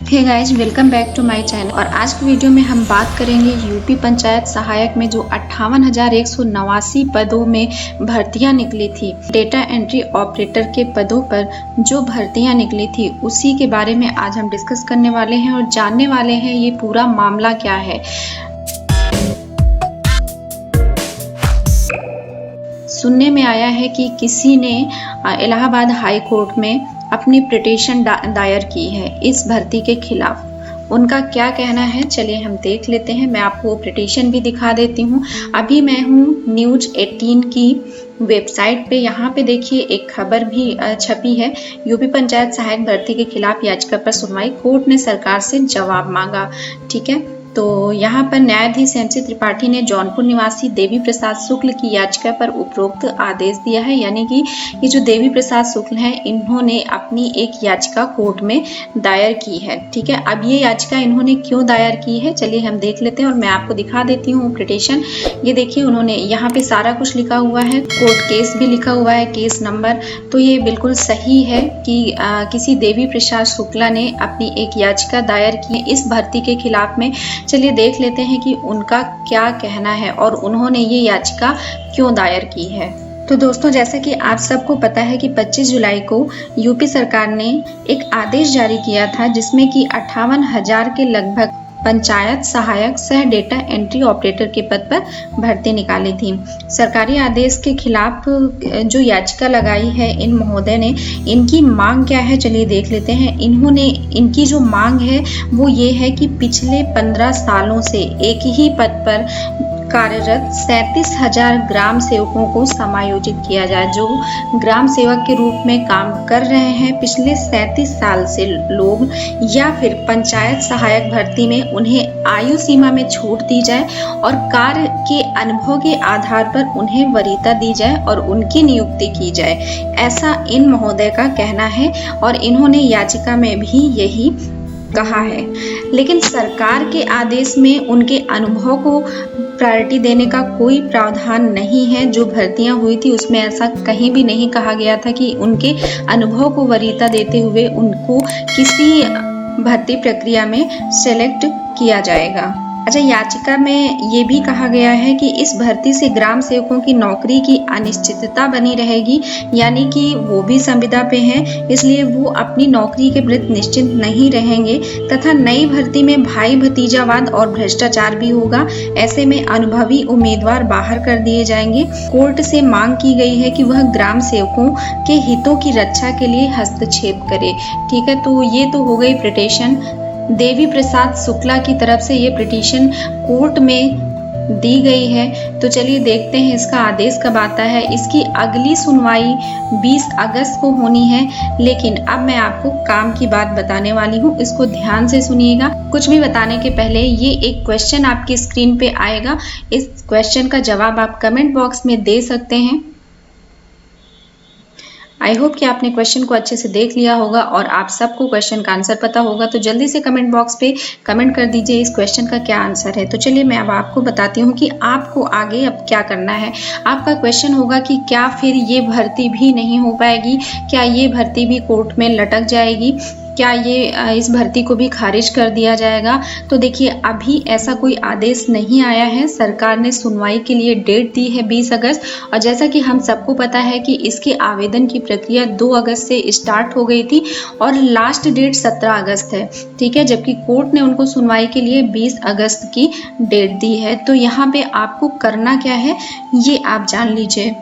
Hey guys, welcome back to my channel. और आज की वीडियो में हम बात करेंगे यूपी पंचायत सहायक में जो 58,189 पदों में भर्तियां निकली थी। डेटा एंट्री ऑपरेटर के पदों पर जो भर्तियां निकली थी उसी के बारे में आज हम डिस्कस करने वाले हैं और जानने वाले हैं ये पूरा मामला क्या है। सुनने में आया है कि किसी ने इलाहाबाद हाई कोर्ट में अपनी पिटीशन दायर की है इस भर्ती के खिलाफ। उनका क्या कहना है चलिए हम देख लेते हैं। मैं आपको पिटीशन भी दिखा देती हूँ। अभी मैं हूँ न्यूज 18 की वेबसाइट पे। यहाँ पे देखिए एक खबर भी छपी है। यूपी पंचायत सहायक भर्ती के खिलाफ याचिका पर सुनवाई, कोर्ट ने सरकार से जवाब मांगा। ठीक है, तो यहाँ पर न्यायाधीश एमसी त्रिपाठी ने जौनपुर निवासी देवी प्रसाद शुक्ल की याचिका पर उपरोक्त आदेश दिया है। यानी कि ये जो देवी प्रसाद शुक्ल हैं इन्होंने अपनी एक याचिका कोर्ट में दायर की है। ठीक है, अब ये याचिका इन्होंने क्यों दायर की है चलिए हम देख लेते हैं और मैं आपको दिखा देती हूँ पिटीशन। ये देखिए उन्होंने यहाँ पे सारा कुछ लिखा हुआ है, कोर्ट केस भी लिखा हुआ है, केस नंबर। तो ये बिल्कुल सही है कि किसी देवी प्रसाद शुक्ला ने अपनी एक याचिका दायर की इस भर्ती के खिलाफ में। चलिए देख लेते हैं कि उनका क्या कहना है और उन्होंने ये याचिका क्यों दायर की है। तो दोस्तों, जैसा कि आप सबको पता है कि 25 जुलाई को यूपी सरकार ने एक आदेश जारी किया था जिसमें कि 58,000 के लगभग पंचायत सहायक सह डेटा एंट्री ऑपरेटर के पद पर भर्ती निकाली थी। सरकारी आदेश के खिलाफ जो याचिका लगाई है इन महोदय ने, इनकी मांग क्या है चलिए देख लेते हैं। इनकी जो मांग है वो ये है कि पिछले 15 सालों से एक ही पद पर कार्यरत 37,000 ग्राम सेवकों को समायोजित किया जाए। जो ग्राम सेवक के रूप में काम कर रहे हैं पिछले 37 साल से लोग, या फिर पंचायत सहायक भर्ती में उन्हें आयु सीमा में छूट दी जाए और कार्य के अनुभव के आधार पर उन्हें वरीयता दी जाए और उनकी नियुक्ति की जाए, ऐसा इन महोदय का कहना है और इन्होंने याचिका में भी यही कहा है। लेकिन सरकार के आदेश में उनके अनुभव को प्रायोरिटी देने का कोई प्रावधान नहीं है। जो भर्तियां हुई थी उसमें ऐसा कहीं भी नहीं कहा गया था कि उनके अनुभव को वरीयता देते हुए उनको किसी भर्ती प्रक्रिया में सेलेक्ट किया जाएगा। अच्छा, याचिका में ये भी कहा गया है कि इस भर्ती से ग्राम सेवकों की नौकरी की अनिश्चितता बनी रहेगी, यानी कि वो भी संविदा पे हैं इसलिए वो अपनी नौकरी के प्रति निश्चिंत नहीं रहेंगे, तथा नई भर्ती में भाई भतीजावाद और भ्रष्टाचार भी होगा। ऐसे में अनुभवी उम्मीदवार बाहर कर दिए जाएंगे। कोर्ट से मांग की गई है कि वह ग्राम सेवकों के हितों की रक्षा के लिए हस्तक्षेप करे। ठीक है, तो ये तो हो गई पिटीशन देवी प्रसाद शुक्ला की तरफ से। ये पिटीशन कोर्ट में दी गई है। तो चलिए देखते हैं इसका आदेश कब आता है। इसकी अगली सुनवाई 20 अगस्त को होनी है। लेकिन अब मैं आपको काम की बात बताने वाली हूँ, इसको ध्यान से सुनिएगा। कुछ भी बताने के पहले ये एक क्वेश्चन आपकी स्क्रीन पे आएगा, इस क्वेश्चन का जवाब आप कमेंट बॉक्स में दे सकते हैं। आई होप कि आपने क्वेश्चन को अच्छे से देख लिया होगा और आप सबको क्वेश्चन का आंसर पता होगा। तो जल्दी से कमेंट बॉक्स पे कमेंट कर दीजिए इस क्वेश्चन का क्या आंसर है। तो चलिए मैं अब आपको बताती हूँ कि आपको आगे अब क्या करना है। आपका क्वेश्चन होगा कि क्या फिर ये भर्ती भी नहीं हो पाएगी, क्या ये भर्ती भी कोर्ट में लटक जाएगी, क्या ये इस भर्ती को भी खारिज कर दिया जाएगा। तो देखिए अभी ऐसा कोई आदेश नहीं आया है। सरकार ने सुनवाई के लिए डेट दी है 20 अगस्त, और जैसा कि हम सबको पता है कि इसके आवेदन की प्रक्रिया 2 अगस्त से स्टार्ट हो गई थी और लास्ट डेट 17 अगस्त है। ठीक है, जबकि कोर्ट ने उनको सुनवाई के लिए 20 अगस्त की डेट दी है। तो यहाँ पे आपको करना क्या है ये आप जान लीजिए।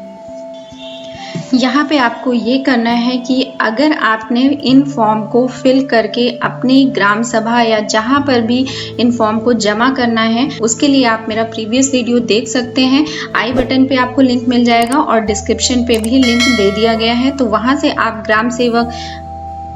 यहाँ पे आपको ये करना है कि अगर आपने इन फॉर्म को फिल करके अपनी ग्राम सभा या जहाँ पर भी इन फॉर्म को जमा करना है, उसके लिए आप मेरा प्रीवियस वीडियो देख सकते हैं। आई बटन पे आपको लिंक मिल जाएगा और डिस्क्रिप्शन पे भी लिंक दे दिया गया है। तो वहाँ से आप ग्राम सेवक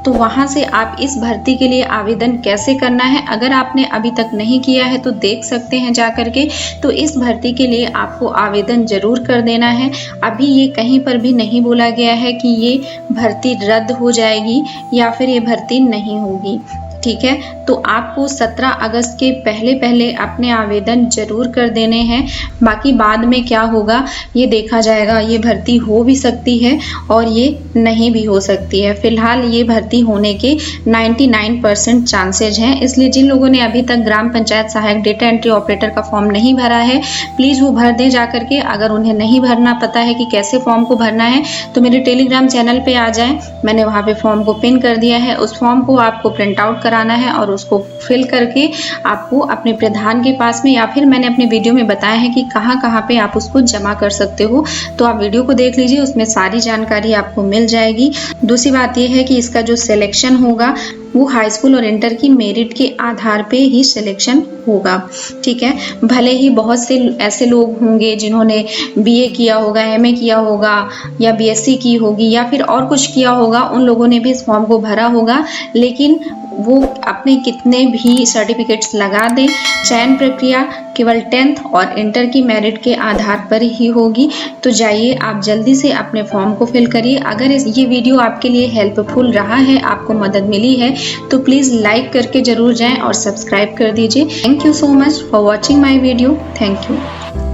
तो वहाँ से आप इस भर्ती के लिए आवेदन कैसे करना है, अगर आपने अभी तक नहीं किया है तो देख सकते हैं जा करके। तो इस भर्ती के लिए आपको आवेदन जरूर कर देना है। अभी ये कहीं पर भी नहीं बोला गया है कि ये भर्ती रद्द हो जाएगी या फिर ये भर्ती नहीं होगी। ठीक है। तो आपको 17 अगस्त के पहले अपने आवेदन जरूर कर देने हैं। बाकी बाद में क्या होगा ये देखा जाएगा। ये भर्ती हो भी सकती है और ये नहीं भी हो सकती है। फिलहाल ये भर्ती होने के 99% चांसेज हैं। इसलिए जिन लोगों ने अभी तक ग्राम पंचायत सहायक डेटा एंट्री ऑपरेटर का फॉर्म नहीं भरा है, प्लीज वो भर दें जा करके। अगर उन्हें नहीं भरना पता है कि कैसे फॉर्म को भरना है तो मेरे टेलीग्राम चैनल पे आ जाएं। मैंने वहां पे फॉर्म को पिन कर दिया है। उस फॉर्म को आपको प्रिंट आउट कराना है और उसको फिल करके आपको अपने प्रधान के पास में, या फिर मैंने अपने वीडियो में बताया है कि कहाँ पे आप उसको जमा कर सकते हो, तो आप वीडियो को देख लीजिए, उसमें सारी जानकारी आपको मिल जाएगी। दूसरी बात यह है कि इसका जो सिलेक्शन होगा वो हाई स्कूल और इंटर की मेरिट के आधार पे ही सिलेक्शन होगा, ठीक है। भले ही बहुत से ऐसे लोग होंगे जिन्होंने बीए किया होगा, एमए किया होगा या बीएससी की होगी या फिर और कुछ किया होगा, उन लोगों ने भी इस फॉर्म को भरा होगा, लेकिन वो अपने कितने भी सर्टिफिकेट्स लगा दें, चयन प्रक्रिया केवल 10th और इंटर की मेरिट के आधार पर ही होगी। तो जाइए आप जल्दी से अपने फॉर्म को फिल करिए। अगर ये वीडियो आपके लिए हेल्पफुल रहा है, आपको मदद मिली है, तो प्लीज़ लाइक करके जरूर जाएं और सब्सक्राइब कर दीजिए। Thank you so much for watching my video. Thank you.